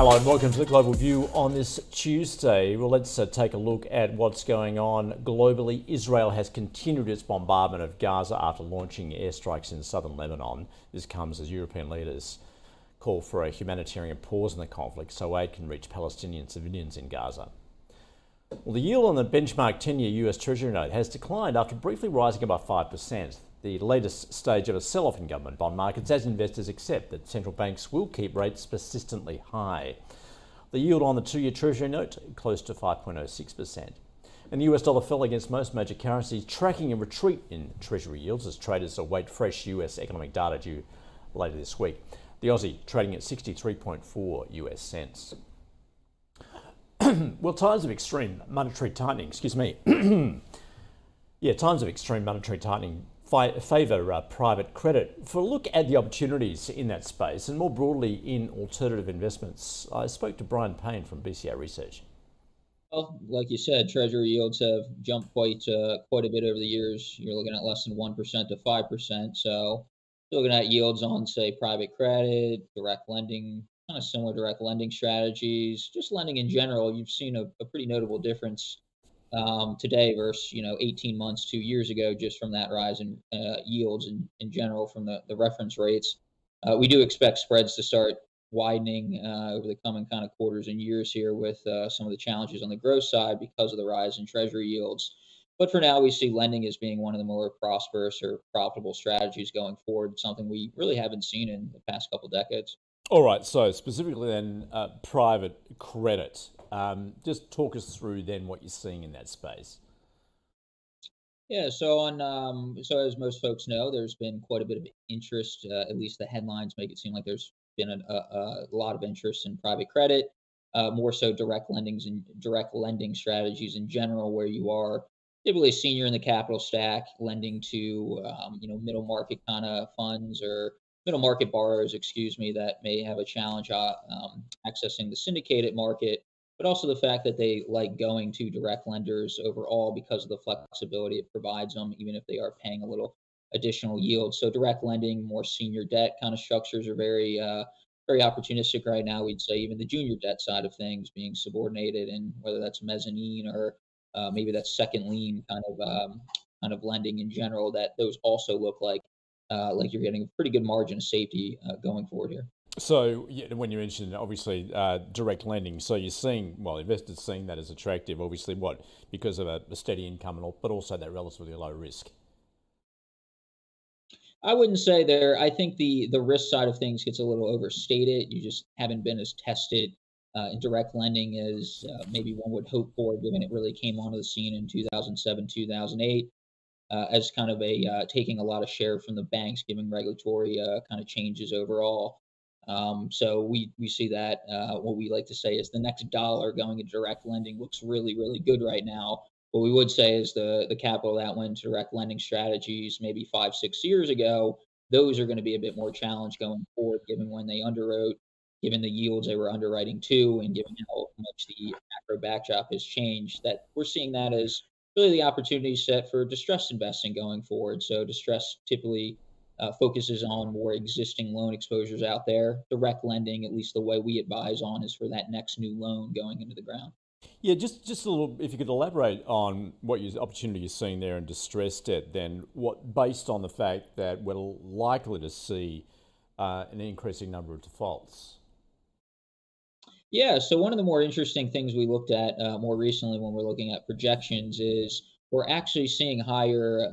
Hello and welcome to the Global View on this Tuesday. Well, let's take a look at what's going on globally. Israel has continued its bombardment of Gaza after launching airstrikes in southern Lebanon. This comes as European leaders call for a humanitarian pause in the conflict so aid can reach Palestinian civilians in Gaza. Well, the yield on the benchmark 10-year US Treasury note has declined after briefly rising above 5%. The latest stage of a sell-off in government bond markets as investors accept that central banks will keep rates persistently high. The yield on the 2-year Treasury note close to 5.06%. And the US dollar fell against most major currencies, tracking a retreat in Treasury yields as traders await fresh US economic data due later this week. The Aussie trading at 63.4 US cents. Well, times of extreme monetary tightening, times of extreme monetary tightening favour private credit. For a look at the opportunities in that space and more broadly in alternative investments, I spoke to Payne from BCA Research. Well, like you said, Treasury yields have jumped quite a bit over the years. You're looking at less than 1% to 5%. So you're looking at yields on, say, private credit, direct lending, kind of similar direct lending strategies, just lending in general. You've seen a pretty notable difference today versus 18 months, 2 years ago, just from that rise in yields in general from the reference rates. We do expect spreads to start widening over the coming kind of quarters and years here with some of the challenges on the growth side because of the rise in Treasury yields. But for now, we see lending as being one of the more prosperous or profitable strategies going forward, something we really haven't seen in the past couple decades. All right, so specifically then private credit. Just talk us through then what you're seeing in that space. Yeah, so as most folks know, there's been quite a bit of interest. At least the headlines make it seem like there's been a lot of interest in private credit, more so direct lending strategies in general, where you are typically senior in the capital stack, lending to middle market kind of funds or middle market borrowers, excuse me, that may have a challenge accessing the syndicated market, but also the fact that they like going to direct lenders overall because of the flexibility it provides them, even if they are paying a little additional yield. So direct lending, more senior debt kind of structures are very opportunistic right now. We'd say even the junior debt side of things being subordinated, and whether that's mezzanine or maybe that's second lien kind of lending in general, that those also look like you're getting a pretty good margin of safety going forward here. So when you mentioned obviously direct lending, so you're seeing, well, investors seeing that as attractive, obviously because of a steady income and all, but also that relatively low risk. I wouldn't say there. I think the risk side of things gets a little overstated. You just haven't been as tested in direct lending as maybe one would hope for, given it really came onto the scene in 2007, 2008. As kind of taking a lot of share from the banks, given regulatory kind of changes overall. So we see that what we like to say is the next dollar going into direct lending looks really, really good right now. What we would say is the capital that went to direct lending strategies maybe 5, 6 years ago, those are going to be a bit more challenged going forward, given when they underwrote, given the yields they were underwriting to, and given how much the macro backdrop has changed. That we're seeing that as really the opportunity set for distressed investing going forward. So distress typically focuses on more existing loan exposures out there. Direct lending, at least the way we advise on, is for that next new loan going into the ground. Yeah, just a little, if you could elaborate on what opportunity you're seeing there in distressed debt, then based on the fact that we're likely to see an increasing number of defaults. Yeah, so one of the more interesting things we looked at more recently when we're looking at projections is we're actually seeing higher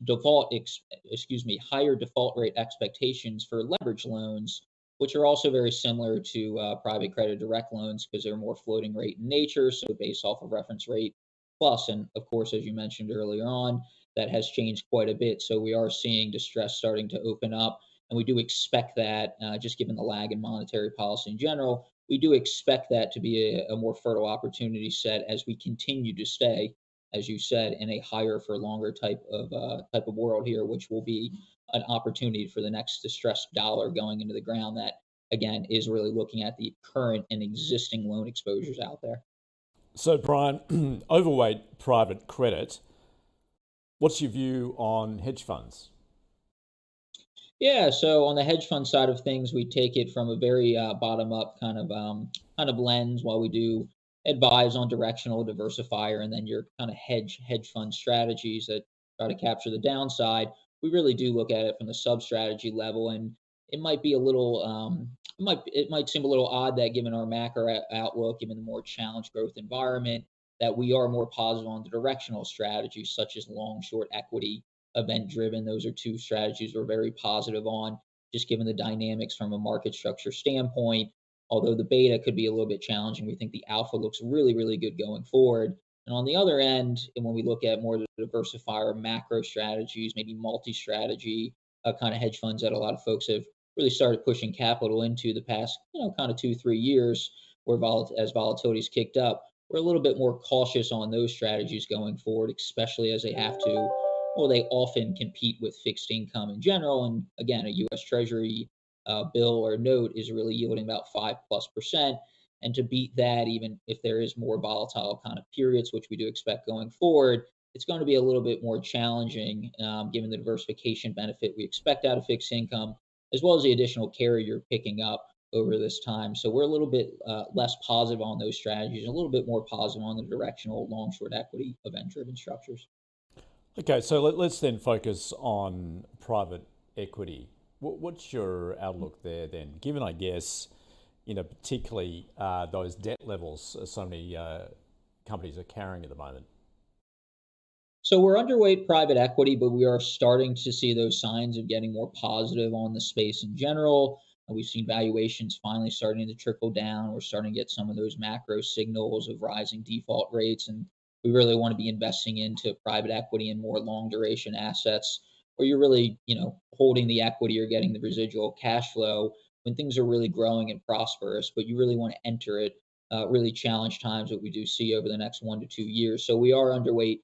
default rate expectations for leverage loans, which are also very similar to private credit direct loans because they're more floating rate in nature, so based off of reference rate plus. And of course, as you mentioned earlier on, that has changed quite a bit. So we are seeing distress starting to open up, and we do expect that, just given the lag in monetary policy in general, we do expect that to be a more fertile opportunity set as we continue to stay, as you said, in a higher for longer type of world here, which will be an opportunity for the next distressed dollar going into the ground. That again is really looking at the current and existing loan exposures out there. So Brian, overweight private credit. What's your view on hedge funds? Yeah, so on the hedge fund side of things, we take it from a very bottom up kind of lens while we do advise on directional diversifier and then your kind of hedge fund strategies that try to capture the downside. We really do look at it from the sub strategy level, and it might be a little it might seem a little odd that given our macro outlook, given the more challenged growth environment, that we are more positive on the directional strategies such as long short equity event driven. Those are two strategies we're very positive on, just given the dynamics from a market structure standpoint. Although the beta could be a little bit challenging, we think the alpha looks really, really good going forward. And on the other end, and when we look at more the diversifier macro strategies, maybe multi strategy kind of hedge funds that a lot of folks have really started pushing capital into the past, kind of 2, 3 years, where as volatility's kicked up, we're a little bit more cautious on those strategies going forward, especially as they have to well, they often compete with fixed income in general. And again, a U.S. Treasury bill or note is really yielding about 5+%. And to beat that, even if there is more volatile kind of periods, which we do expect going forward, it's going to be a little bit more challenging given the diversification benefit we expect out of fixed income, as well as the additional carry you're picking up over this time. So we're a little bit less positive on those strategies, and a little bit more positive on the directional long short equity event driven structures. Okay, so let's then focus on private equity. What's your outlook there then? Given, I guess, particularly those debt levels so many companies are carrying at the moment. So we're underweight private equity, but we are starting to see those signs of getting more positive on the space in general. We've seen valuations finally starting to trickle down. We're starting to get some of those macro signals of rising default rates, and we really want to be investing into private equity and more long duration assets where you're really, holding the equity or getting the residual cash flow when things are really growing and prosperous, but you really want to enter it really challenge times that we do see over the next 1 to 2 years. So we are underweight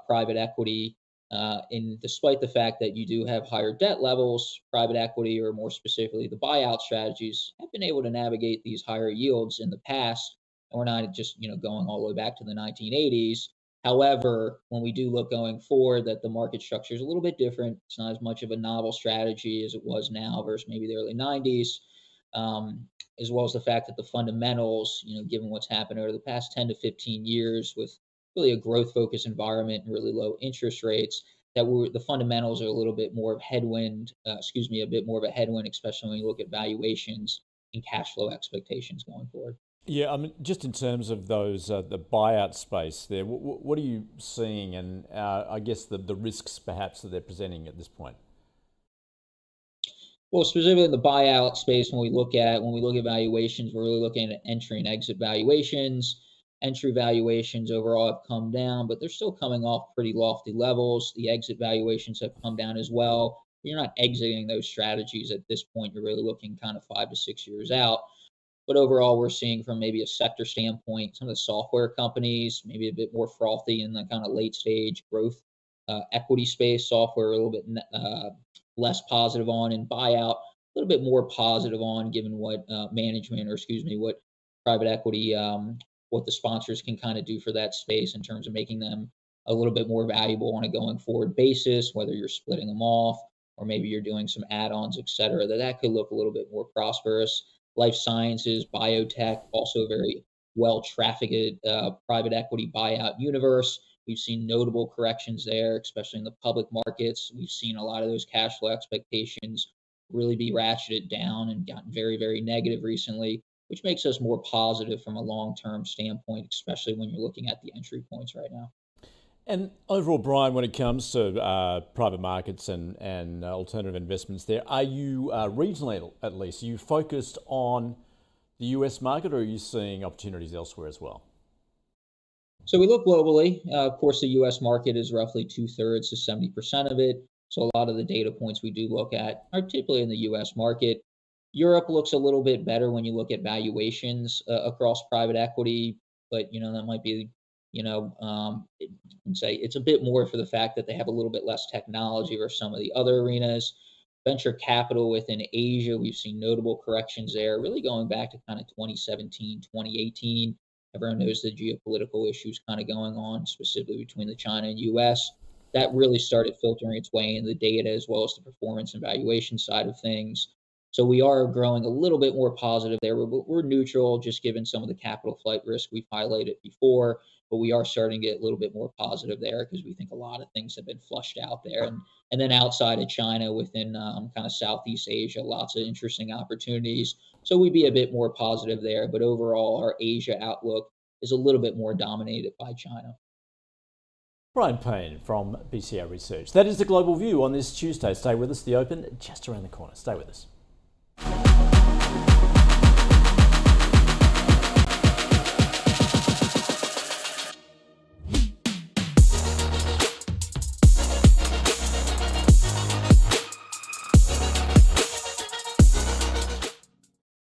private equity. And despite the fact that you do have higher debt levels, private equity, or more specifically the buyout strategies, have been able to navigate these higher yields in the past. And we're not just going all the way back to the 1980s. However, when we do look going forward, that the market structure is a little bit different. It's not as much of a novel strategy as it was now versus maybe the early 90s. As well as the fact that the fundamentals, given what's happened over the past 10 to 15 years with really a growth focused environment and really low interest rates, that the fundamentals are a little bit more of headwind, a bit more of a headwind, especially when you look at valuations and cash flow expectations going forward. Yeah, I mean, just in terms of those the buyout space there, what are you seeing, and I guess the risks perhaps that they're presenting at this point? Well, specifically in the buyout space, when we look at valuations, we're really looking at entry and exit valuations. Entry valuations overall have come down, but they're still coming off pretty lofty levels. The exit valuations have come down as well. You're not exiting those strategies at this point. You're really looking kind of 5 to 6 years out. But overall, we're seeing from maybe a sector standpoint, some of the software companies, maybe a bit more frothy in the kind of late stage growth equity space. Software a little bit less positive on, and buyout a little bit more positive on, given what management, or excuse me, what private equity, what the sponsors can kind of do for that space in terms of making them a little bit more valuable on a going forward basis, whether you're splitting them off or maybe you're doing some add-ons, et cetera, that could look a little bit more prosperous. Life sciences, biotech, also a very well trafficked private equity buyout universe. We've seen notable corrections there, especially in the public markets. We've seen a lot of those cash flow expectations really be ratcheted down and gotten very, very negative recently, which makes us more positive from a long-term standpoint, especially when you're looking at the entry points right now. And overall, Brian, when it comes to private markets and alternative investments, there are you regionally at least? Are you focused on the US market, or are you seeing opportunities elsewhere as well? So we look globally. Of course, the U.S. market is roughly 2/3 to 70% of it. So a lot of the data points we do look at are typically in the U.S. market. Europe looks a little bit better when you look at valuations across private equity, but that might be, say it's a bit more for the fact that they have a little bit less technology or some of the other arenas. Venture capital within Asia, we've seen notable corrections there, really going back to kind of 2017, 2018. Everyone knows the geopolitical issues kind of going on, specifically between the China and US. that really started filtering its way in the data as well as the performance and valuation side of things. So we are growing a little bit more positive there. We're neutral just given some of the capital flight risk we've highlighted before, but we are starting to get a little bit more positive there because we think a lot of things have been flushed out there. And then outside of China, within kind of Southeast Asia, lots of interesting opportunities. So we'd be a bit more positive there. But overall, our Asia outlook is a little bit more dominated by China. Payne from BCA Research. That is the global view on this Tuesday. Stay with us. The Open just around the corner. Stay with us.